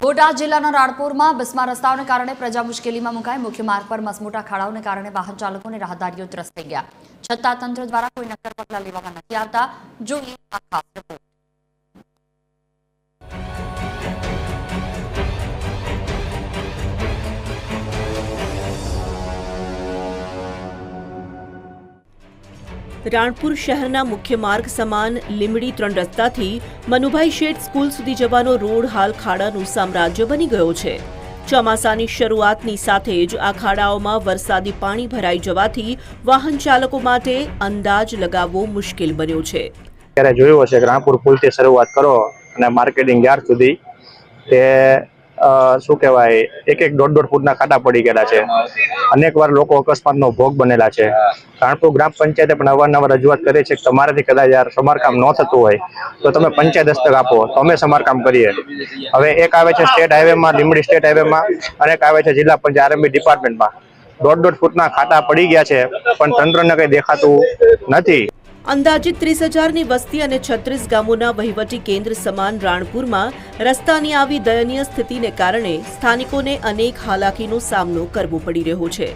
બોટાદ જિલ્લાના રાણપુરમાં બિસ્માર રસ્તાઓને કારણે પ્રજા મુશ્કેલીમાં મુકાઈ। મુખ્ય માર્ગ પર મસમોટા ખાડાઓને કારણે વાહન ચાલકોને રાહદારીઓ ત્રસ્ત થઈ ગયા, છતાં તંત્ર દ્વારા કોઈ નક્કર પગલાં લેવામાં નથી આવતા। જોઈએ આ ખાસ રિપોર્ટ। રાણપુર શહેરના મુખ્ય માર્ગ સમાન લીમડી 3 રસ્તાથી મનુભાઈ શેઠ સ્કૂલ સુધી જવાનો રોડ હાલ ખાડાનું સામ્રાજ્ય બની ગયો છે। ચોમાસાની શરૂઆતની સાથે જ આ ખાડાઓમાં વરસાદી પાણી ભરાઈ જવાથી વાહન ચાલકો માટે અંદાજ લગાવવો મુશ્કેલ બન્યો છે। ત્યારે જોયું હશે કે રાણપુર પુલથી શરૂઆત કરો અને માર્કેટિંગ યાર્ડ સુધી તે શું કહેવાય 1-1.5 ફૂટના ખાડા પડી ગયેલા છે। અનેક વાર લોકો અકસ્માતનો ભોગ બનેલા છે। રાણપુર ગ્રામ પંચાયતે પણ અવારનવાર રજૂઆત કરી છે કે તમારાથી કદાચ યાર સમારકામ ન થતું હોય તો તમે પંચાયત હસ્તક આપો તો અમે સમારકામ કરીએ। હવે એક આવે છે સ્ટેટ હાઈવેમાં, લીમડી સ્ટેટ હાઈવેમાં, અને એક આવે છે જિલ્લા પંચાયત આરએમબી ડિપાર્ટમેન્ટમાં। 1.5 ફૂટના ખાડા પડી ગયા છે પણ તંત્રને કંઈ દેખાતું નથી। અંદાજિત 30,000ની વસ્તી અને 36 ગામોના વહીવટી કેન્દ્ર સમાન રાણપુરમાં રસ્તાની આવી દયનીય સ્થિતિને કારણે સ્થાનિકોને અનેક હાલાકીનો સામનો કરવો પડી રહ્યો છે।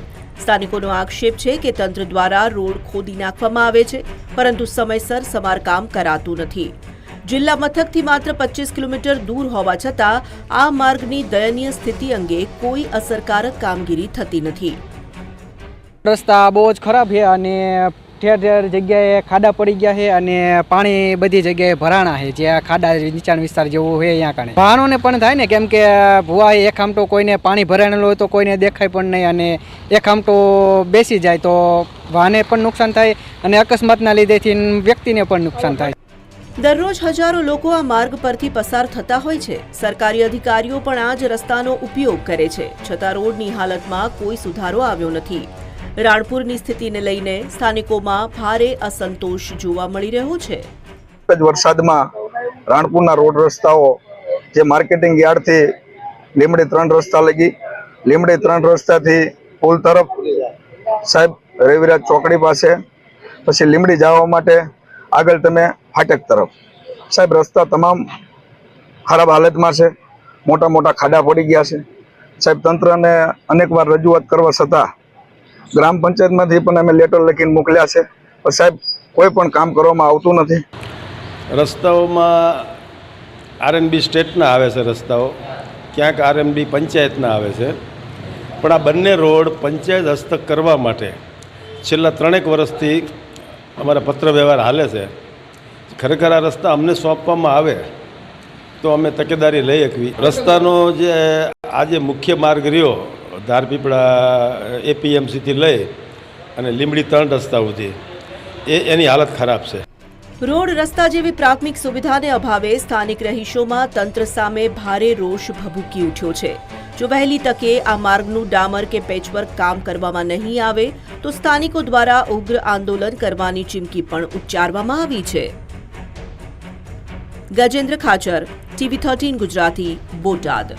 સ્થાનિકોનો આક્ષેપ છે કે તંત્ર દ્વારા રોડ ખોદી નાખવામાં આવે છે, પરંતુ સમયસર સમારકામ કરાતું નથી। જિલ્લા મથકથી માત્ર 25 કિલોમીટર દૂર હોવા છતાં આ માર્ગની દયનીય સ્થિતિ અંગે કોઈ અસરકારક કામગીરી થતી નથી। રસ્તા બહુ જ ખરાબ છે અને ઠેર જગ્યાએ ખાડા પડી ગયા છે અને પાણી બધી જગ્યાએ ભરાણા છે। જ્યાં ખાડા નીચાણ વિસ્તાર જેવું હોય ત્યાં કારણે વાહનોને પણ થાય ને, કેમ કે ભૂવા એક આમટો કોઈને પાણી ભરાયેલું હોય તો કોઈને દેખાય પણ નહીં, અને એક આમટો બેસી જાય તો વાહને પણ નુકસાન થાય અને અકસ્માતના લીધેથી વ્યક્તિને પણ નુકસાન થાય। દરરોજ હજારો લોકો આ માર્ગ પરથી પસાર થતા હોય છે। સરકારી અધિકારીઓ પણ આ જ રસ્તાનો ઉપયોગ કરે છે, છતાં રોડની હાલતમાં કોઈ સુધારો આવ્યો નથી। રાણપુરની સ્થિતિને લઈને સ્થાનિકોમાં ભારે અસંતોષ જોવા મળી રહ્યો છે। વરસાદમાં રાણપુરના રોડ રસ્તાઓ જે માર્કેટિંગ યાર્ડથી લીમડી 3 રસ્તા લગી, લીમડી 3 રસ્તાથી પુલ તરફ સાહેબ રવિરાજ ચોકડી પાસે, પછી લીમડી જવા માટે આગળ તમે ફાટક તરફ સાહેબ રસ્તા તમામ ખરાબ હાલતમાં છે। મોટા મોટા ખાડા પડી ગયા છે સાહેબ। તંત્રને અનેકવાર રજૂઆત કરવા છતાં ગ્રામ પંચાયતમાંથી પણ અમે લેટર લખીને મોકલ્યા છે, પણ સાહેબ કોઈ પણ કામ કરવામાં આવતું નથી। રસ્તાઓમાં આરએનબી સ્ટેટના આવે છે રસ્તાઓ, ક્યાંક આરએનબી પંચાયતના આવે છે, પણ આ બંને રોડ પંચાયત હસ્તક કરવા માટે છેલ્લા 3 વર્ષથી અમારા પત્ર વ્યવહાર હાલે છે। ખરેખર આ રસ્તા અમને સોંપવામાં આવે તો અમે તકેદારી લઈ શકવી। રસ્તાનો જે આજે મુખ્ય માર્ગ રહ્યો ધારપીપળા એપીએમસીથી લઈ અને લીમડી 3 રસ્તા સુધી એની હાલત ખરાબ છે। રોડ રસ્તા જેવી પ્રાથમિક સુવિધાને અભાવે સ્થાનિક રહીશોમાં તંત્ર સામે ભારે રોષ ભભૂકી ઉઠ્યો છે। જો વહેલી તકે આ માર્ગનું ડામર કે પેચવર્ક કામ કરવામાં નહીં આવે તો સ્થાનિકો દ્વારા ઉગ્ર આંદોલન કરવાની ચીમકી પણ ઉચ્ચારવામાં આવી છે। ગજેન્દ્ર ખાચર, TV 13 ગુજરાતી, બોટાદ।